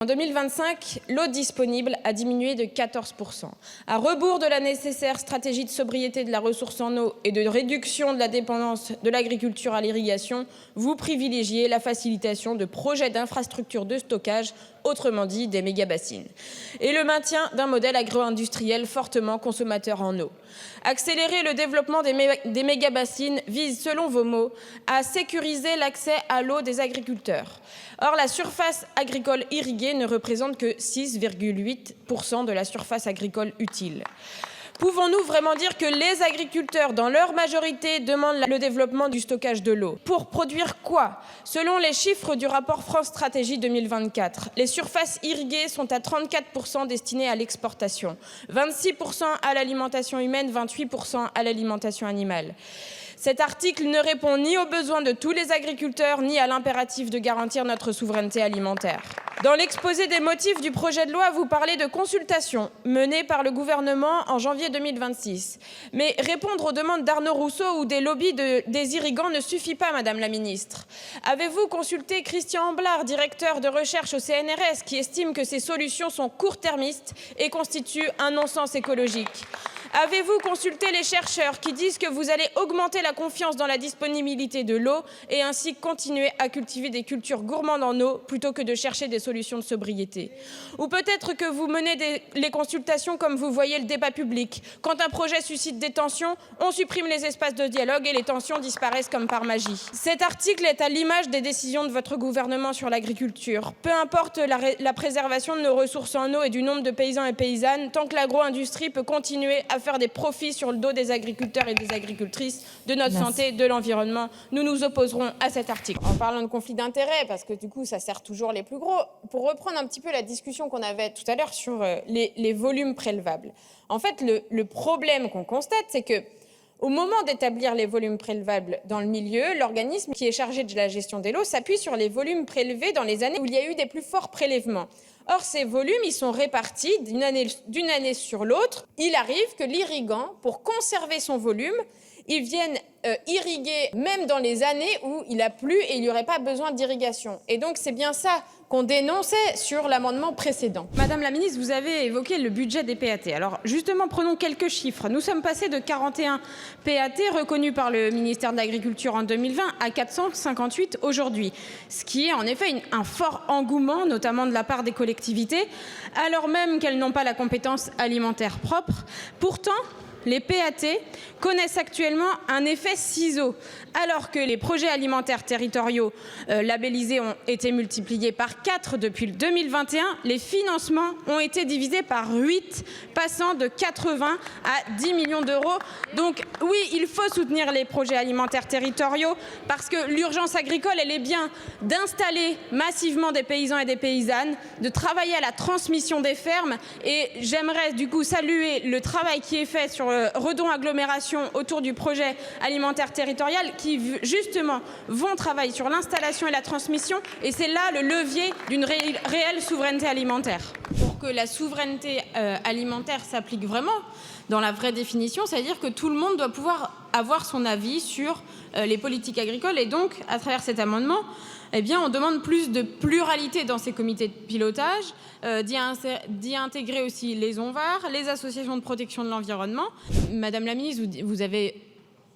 En 2025, l'eau disponible a diminué de 14%. À rebours de la nécessaire stratégie de sobriété de la ressource en eau et de réduction de la dépendance de l'agriculture à l'irrigation, vous privilégiez la facilitation de projets d'infrastructures de stockage, autrement dit des méga-bassines, et le maintien d'un modèle agro-industriel fortement consommateur en eau. Accélérer le développement des méga-bassines vise, selon vos mots, à sécuriser l'accès à l'eau des agriculteurs. Or, la surface agricole irriguée ne représente que 6,8% de la surface agricole utile. Pouvons-nous vraiment dire que les agriculteurs, dans leur majorité, demandent le développement du stockage de l'eau? Pour produire quoi? Selon les chiffres du rapport France Stratégie 2024, les surfaces irriguées sont à 34% destinées à l'exportation, 26% à l'alimentation humaine, 28% à l'alimentation animale. Cet article ne répond ni aux besoins de tous les agriculteurs, ni à l'impératif de garantir notre souveraineté alimentaire. Dans l'exposé des motifs du projet de loi, vous parlez de consultations menées par le gouvernement en janvier 2026. Mais répondre aux demandes d'Arnaud Rousseau ou des lobbies des irrigants ne suffit pas, Madame la Ministre. Avez-vous consulté Christian Amblard, directeur de recherche au CNRS, qui estime que ces solutions sont court-termistes et constituent un non-sens écologique? Avez-vous consulté les chercheurs qui disent que vous allez augmenter la confiance dans la disponibilité de l'eau et ainsi continuer à cultiver des cultures gourmandes en eau plutôt que de chercher des solutions de sobriété? Ou peut-être que vous menez les consultations comme vous voyez le débat public. Quand un projet suscite des tensions, on supprime les espaces de dialogue et les tensions disparaissent comme par magie. Cet article est à l'image des décisions de votre gouvernement sur l'agriculture. Peu importe la préservation de nos ressources en eau et du nombre de paysans et paysannes, tant que l'agro-industrie peut continuer à faire des profits sur le dos des agriculteurs et des agricultrices, de notre santé, de l'environnement, nous nous opposerons à cet article. En parlant de conflit d'intérêts, parce que du coup ça sert toujours les plus gros, pour reprendre un petit peu la discussion qu'on avait tout à l'heure sur les volumes prélevables. En fait, le problème qu'on constate, c'est que au moment d'établir les volumes prélevables dans le milieu, l'organisme qui est chargé de la gestion des lots s'appuie sur les volumes prélevés dans les années où il y a eu des plus forts prélèvements. Or, ces volumes, ils sont répartis d'une année sur l'autre. Il arrive que l'irrigant, pour conserver son volume, il vienne irriguer même dans les années où il a plu et il n'y aurait pas besoin d'irrigation. Et donc, c'est bien ça qu'on dénonçait sur l'amendement précédent. Madame la ministre, vous avez évoqué le budget des PAT. Alors justement, prenons quelques chiffres. Nous sommes passés de 41 PAT reconnus par le ministère de l'Agriculture en 2020 à 458 aujourd'hui, ce qui est en effet un fort engouement, notamment de la part des collectivités, alors même qu'elles n'ont pas la compétence alimentaire propre. Pourtant, les PAT connaissent actuellement un effet ciseau. Alors que les projets alimentaires territoriaux labellisés ont été multipliés par 4 depuis 2021, les financements ont été divisés par 8, passant de 80 à 10 millions d'euros. Donc oui, il faut soutenir les projets alimentaires territoriaux parce que l'urgence agricole, elle est bien d'installer massivement des paysans et des paysannes, de travailler à la transmission des fermes. Et j'aimerais du coup saluer le travail qui est fait sur Redon Agglomération autour du projet alimentaire territorial qui justement vont travailler sur l'installation et la transmission, et c'est là le levier d'une réelle souveraineté alimentaire. Pour que la souveraineté alimentaire s'applique vraiment dans la vraie définition, c'est-à-dire que tout le monde doit pouvoir avoir son avis sur les politiques agricoles, et donc à travers cet amendement, eh bien, on demande plus de pluralité dans ces comités de pilotage, d'y intégrer aussi les ONVAR, les associations de protection de l'environnement. Madame la ministre, vous avez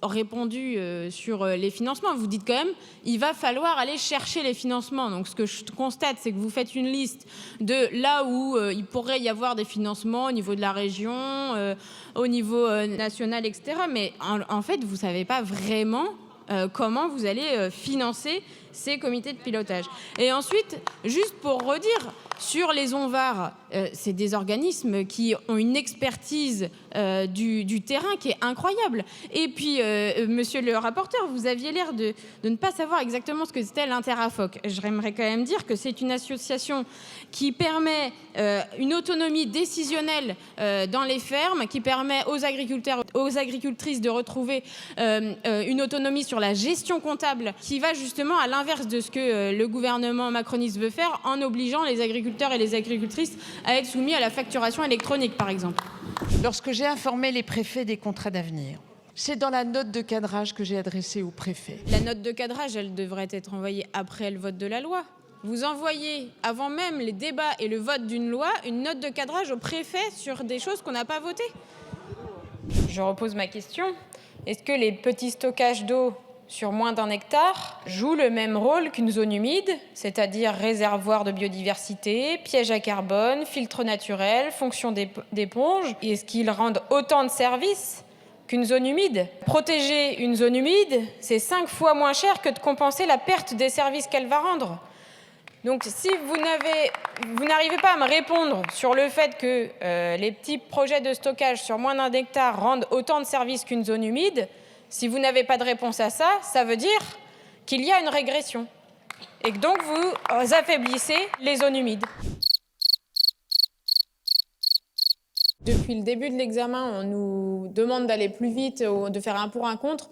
répondu sur les financements. Vous dites quand même il va falloir aller chercher les financements. Donc ce que je constate, c'est que vous faites une liste de là où il pourrait y avoir des financements au niveau de la région, au niveau national, etc. Mais en fait, vous ne savez pas vraiment comment vous allez financer ces comités de pilotage. Et ensuite, juste pour redire, sur les ONVAR, c'est des organismes qui ont une expertise du terrain qui est incroyable. Et puis, monsieur le rapporteur, vous aviez l'air de ne pas savoir exactement ce que c'était l'Interafoc. J'aimerais quand même dire que c'est une association qui permet une autonomie décisionnelle dans les fermes, qui permet aux agriculteurs, aux agricultrices de retrouver une autonomie sur la gestion comptable, qui va justement à l'inverse de ce que le gouvernement macroniste veut faire, en obligeant les agriculteurs et les agricultrices à être soumis à la facturation électronique, par exemple. Lorsque j'ai informé les préfets des contrats d'avenir, c'est dans la note de cadrage que j'ai adressée aux préfets. La note de cadrage, elle devrait être envoyée après le vote de la loi. vous envoyez, avant même les débats et le vote d'une loi, une note de cadrage au préfet sur des choses qu'on n'a pas votées? Je repose ma question. Est-ce que les petits stockages d'eau sur moins d'1 hectare jouent le même rôle qu'une zone humide, c'est-à-dire réservoir de biodiversité, piège à carbone, filtre naturel, fonction d'éponge? Et est-ce qu'ils rendent autant de services qu'une zone humide? Protéger une zone humide, c'est 5 fois moins cher que de compenser la perte des services qu'elle va rendre. Donc si vous n'arrivez pas à me répondre sur le fait que les petits projets de stockage sur moins d'1 hectare rendent autant de services qu'une zone humide, si vous n'avez pas de réponse à ça, ça veut dire qu'il y a une régression et que donc vous affaiblissez les zones humides. Depuis le début de l'examen, on nous demande d'aller plus vite, de faire un pour un contre.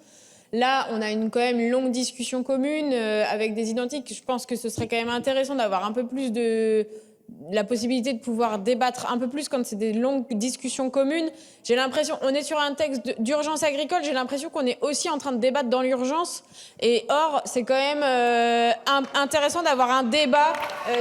Là, on a quand même une longue discussion commune avec des identiques. Je pense que ce serait quand même intéressant d'avoir un peu plus la possibilité de pouvoir débattre un peu plus quand c'est des longues discussions communes. J'ai l'impression, on est sur un texte d'urgence agricole, j'ai l'impression qu'on est aussi en train de débattre dans l'urgence. Et or, c'est quand même intéressant d'avoir un débat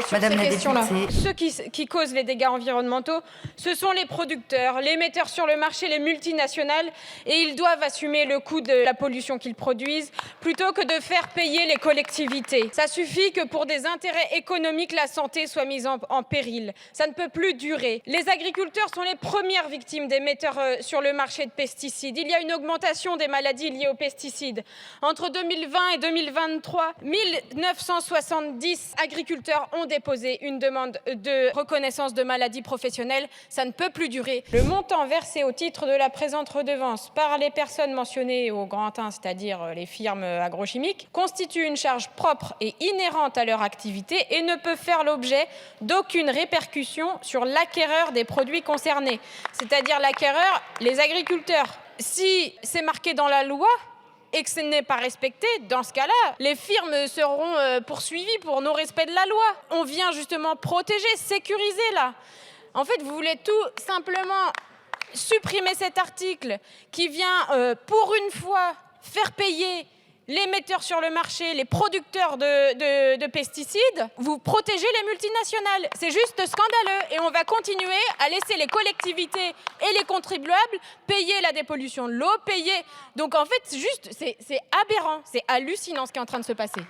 sur ces questions-là. Ceux qui causent les dégâts environnementaux, ce sont les producteurs, les metteurs sur le marché, les multinationales, et ils doivent assumer le coût de la pollution qu'ils produisent, plutôt que de faire payer les collectivités. Ça suffit que pour des intérêts économiques, la santé soit mise en péril. Ça ne peut plus durer. Les agriculteurs sont les premières victimes des metteurs sur le marché de pesticides. Il y a une augmentation des maladies liées aux pesticides. Entre 2020 et 2023, 1970 agriculteurs ont déposé une demande de reconnaissance de maladie professionnelle. Ça ne peut plus durer. Le montant versé au titre de la présente redevance par les personnes mentionnées au grand 1, c'est-à-dire les firmes agrochimiques, constitue une charge propre et inhérente à leur activité et ne peut faire l'objet d'aucune répercussion sur l'acquéreur des produits concernés, c'est-à-dire l'acquéreur, les agriculteurs. Si c'est marqué dans la loi et que ce n'est pas respecté, dans ce cas-là, les firmes seront poursuivies pour non-respect de la loi. On vient justement protéger, sécuriser là. En fait, vous voulez tout simplement supprimer cet article qui vient pour une fois faire payer les metteurs sur le marché, les producteurs de pesticides. Vous protégez les multinationales. C'est juste scandaleux. Et on va continuer à laisser les collectivités et les contribuables payer la dépollution de l'eau, payer. Donc en fait, c'est aberrant, c'est hallucinant ce qui est en train de se passer.